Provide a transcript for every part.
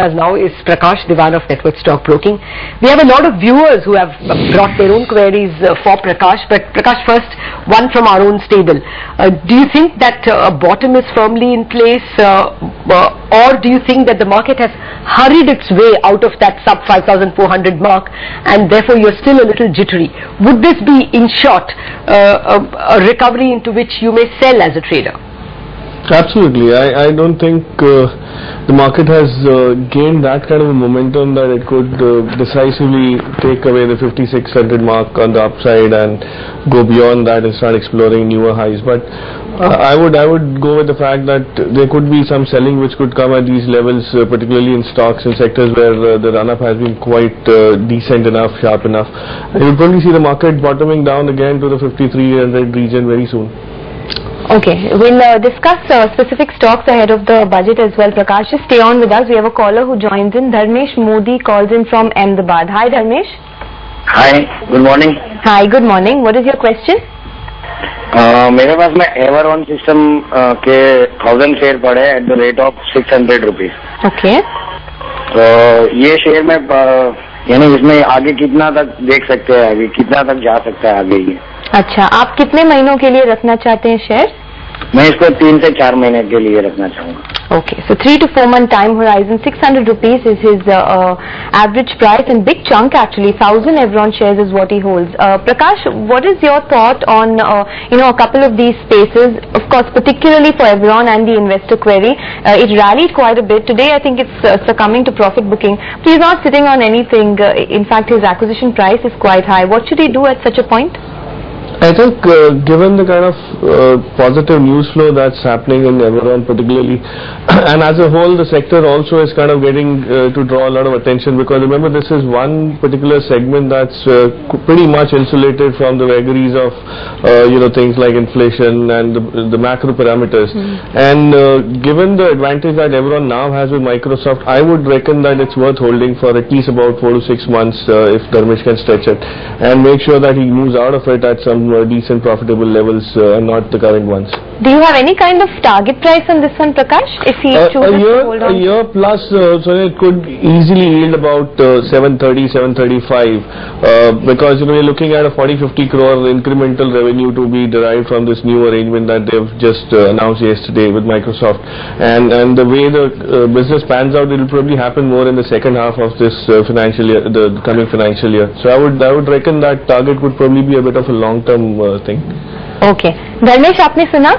As now is Prakash Diwan of Network Stock Broking. We have a lot of viewers who have brought their own queries for Prakash, but Prakash, first one from our own stable. Do you think that a bottom is firmly in place, or do you think that the market has hurried its way out of that sub 5,400 mark and therefore you're still a little jittery? Would this be, in short, a recovery into which you may sell as a trader? Absolutely. I don't think the market has gained that kind of a momentum that it could decisively take away the 5,600 mark on the upside and go beyond that and start exploring newer highs. But I would go with the fact that there could be some selling which could come at these levels, particularly in stocks and sectors where the run-up has been quite decent enough, sharp enough. And you'll probably see the market bottoming down again to the 5,300 region very soon. Okay, we'll discuss specific stocks ahead of the budget as well. Prakash, just stay on with us. We have a caller who joins in. Dharmesh Modi calls in from Ahmedabad. Hi, Dharmesh. Hi, good morning. Hi, good morning. What is your question? मेरे पास में एवरऑन system के 1000 share पड़े at the rate of 600 rupees. Okay. तो ये share में यानी इसमें आगे कितना तक देख सकते हैं, अभी कितना तक जा सकता है आगे ये? अच्छा, आप कितने महीनों के लिए रखना चाहते हैं शेयर? मैं इसको 3 से 4 महीने के लिए रखना चाहूँगा. Okay, so 3 to 4 month time horizon. 600 rupees is his average price, and big chunk actually. 1,000 Evron shares is what he holds. Prakash, what is your thought on a couple of these spaces? Of course, particularly for Evron and the investor query, it rallied quite a bit today. I think it's succumbing to profit booking. So he's not sitting on anything. In fact, his acquisition price is quite high. What should he do at such a point? I think given the kind of positive news flow that's happening in Everon particularly, and as a whole the sector also is kind of getting to draw a lot of attention, because remember this is one particular segment that's pretty much insulated from the vagaries of things like inflation and the macro parameters. And given the advantage that Everon now has with Microsoft, I would reckon that it's worth holding for at least about 4 to 6 months if Dharmesh can stretch it and make sure that he moves out of it at some decent profitable levels and not the current ones. Do you have any kind of target price on this one, Prakash? If he chooses to hold on? A year plus, so it could easily yield about 730, 735 because we're looking at a 40-50 crore incremental revenue to be derived from this new arrangement that they've just announced yesterday with Microsoft. And the way the business pans out, it will probably happen more in the second half of this financial year, the coming financial year. So I would reckon that target would probably be a bit of a long-term thing. Okay. Dharmesh, आपने सुना?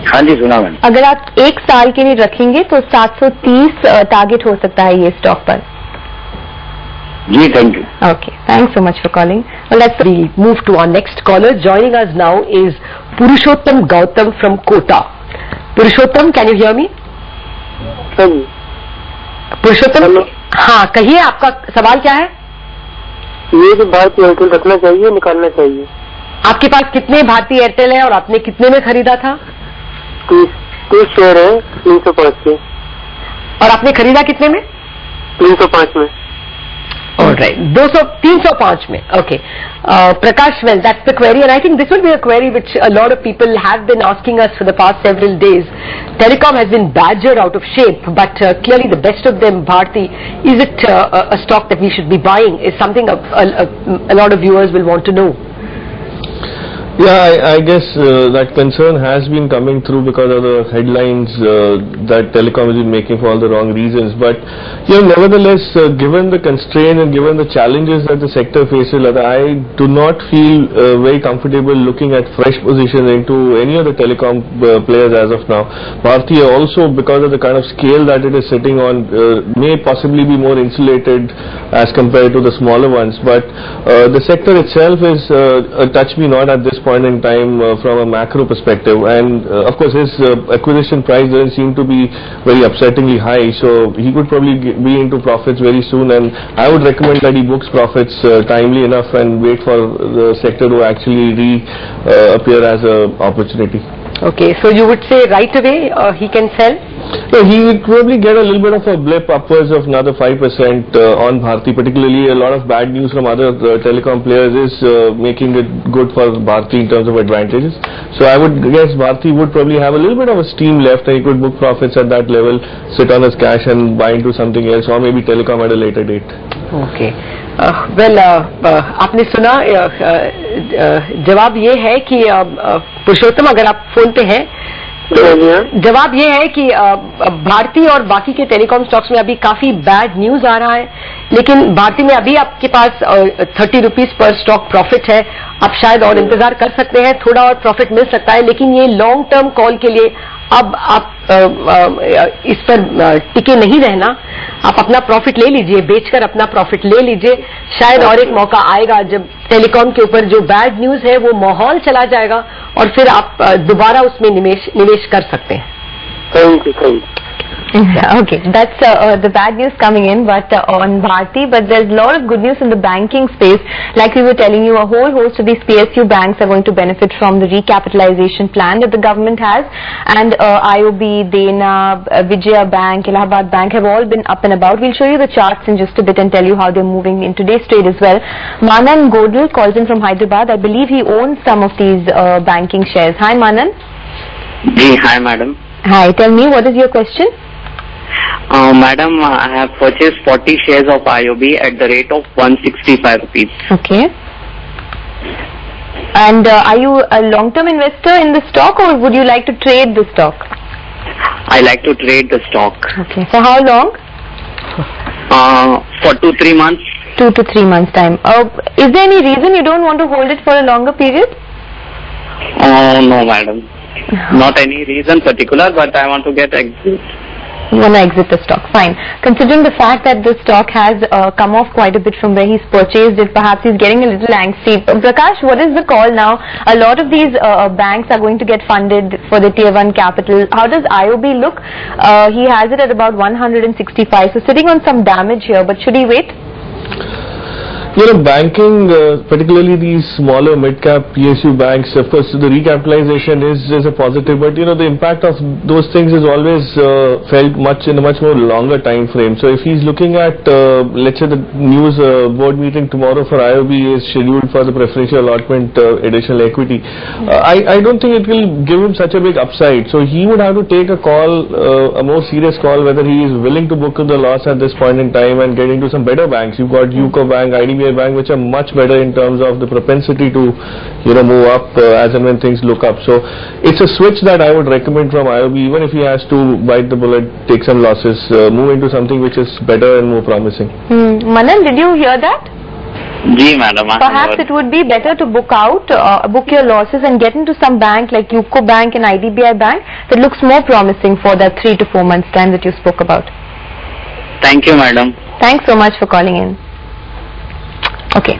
हाँ जी, सुना मैंने. अगर आप 1 साल के लिए रखेंगे तो 730 टारगेट हो सकता है ये स्टॉक पर. जी, thank you. Okay, thanks so much for calling. Let's move to our next caller. Joining us now is Purushottam Gautam from Kota. Purushottam, can you hear me? पुरुषोत्तम, हाँ कहिए, आपका सवाल क्या है? ये तो भारतीय एयरटेल रखना चाहिए, निकालना चाहिए. आपके पास कितने भारतीय एयरटेल है और आपने कितने में खरीदा था? 30 शेयर है 305 के. और आपने खरीदा कितने में? 305 में. Alright, 305 में. Okay. Prakash, well, that's the query, and I think this will be a query which a lot of people have been asking us for the past several days. Telecom has been badgered out of shape, but clearly the best of them, Bharti, is it a stock that we should be buying? Is something a lot of viewers will want to know. Yeah, I guess that concern has been coming through because of the headlines that Telecom has been making for all the wrong reasons. But nevertheless, given the constraint and given the challenges that the sector faces, I do not feel very comfortable looking at fresh positions into any of the telecom players as of now. Bharti also, because of the kind of scale that it is sitting on, may possibly be more insulated as compared to the smaller ones. But the sector itself is a touch me not at this point in time from a macro perspective, and of course his acquisition price doesn't seem to be very upsettingly high, so he could probably be into profits very soon, and I would recommend that he books profits timely enough and wait for the sector to actually reappear as an opportunity. Okay, so you would say right away he can sell? Yeah, he will probably get a little bit of a blip upwards of another 5% on Bharti. Particularly, a lot of bad news from other telecom players is making it good for Bharti in terms of advantages. So I would guess Bharti would probably have a little bit of a steam left, and he could book profits at that level, sit on his cash and buy into something else, or maybe telecom at a later date. Okay. आपने सुना, जवाब ये है कि पुरुषोत्तम, अगर आप phone पे हैं तो जवाब ये है कि भारती और बाकी के टेलीकॉम स्टॉक्स में अभी काफी बैड न्यूज आ रहा है, लेकिन भारती में अभी आपके पास 30 रुपीज पर स्टॉक प्रॉफिट है. आप शायद और इंतजार कर सकते हैं, थोड़ा और प्रॉफिट मिल सकता है, लेकिन ये लॉन्ग टर्म कॉल के लिए अब आप इस पर टिके नहीं रहना. आप अपना प्रॉफिट ले लीजिए, बेचकर अपना प्रॉफिट ले लीजिए. शायद और एक मौका आएगा जब टेलीकॉम के ऊपर जो बैड न्यूज है वो माहौल चला जाएगा और फिर आप दोबारा उसमें निवेश कर सकते हैं. Thank you. Okay, that's the bad news coming in, but on Bharti, but there's a lot of good news in the banking space. Like we were telling you, a whole host of these PSU banks are going to benefit from the recapitalization plan that the government has, and IOB, Dena, Vijaya Bank, Allahabad Bank have all been up and about. We'll show you the charts in just a bit and tell you how they're moving in today's trade as well. Manan Godal calls in from Hyderabad. I believe he owns some of these banking shares. Hi Manan. Hi madam. Hi, tell me, what is your question? Madam, I have purchased 40 shares of IOB at the rate of 165 rupees. Okay. And are you a long-term investor in the stock, or would you like to trade the stock? I like to trade the stock. Okay. For how long? For 2-3 months. 2 to 3 months time. Is there any reason you don't want to hold it for a longer period? No, madam. Not any reason particular, but I want to get exit. You want to exit the stock. Fine. Considering the fact that the stock has come off quite a bit from where he's purchased it, perhaps he's getting a little angsty. Prakash, what is the call now? A lot of these banks are going to get funded for the tier 1 capital. How does IOB look? He has it at about 165, so sitting on some damage here, but should he wait? You know, banking, particularly these smaller mid-cap PSU banks, of course, the recapitalization is a positive, but you know, the impact of those things is always felt in a much more longer time frame. So if he's looking at, let's say the news board meeting tomorrow for IOB is scheduled for the preferential allotment additional equity, I don't think it will give him such a big upside. So he would have to take a call, a more serious call, whether he is willing to book the loss at this point in time and get into some better banks. You've got UCO Bank, IDBI Bank, which are much better in terms of the propensity to, you know, move up as and when things look up. So it's a switch that I would recommend from IOB, even if he has to bite the bullet, take some losses, move into something which is better and more promising. Manan, did you hear that? Ji, madam. Perhaps it would be better to book your losses and get into some bank like UCO Bank and IDBI Bank that looks more promising for that 3 to 4 months time that you spoke about. Thank you, madam. Thanks so much for calling in. Okay.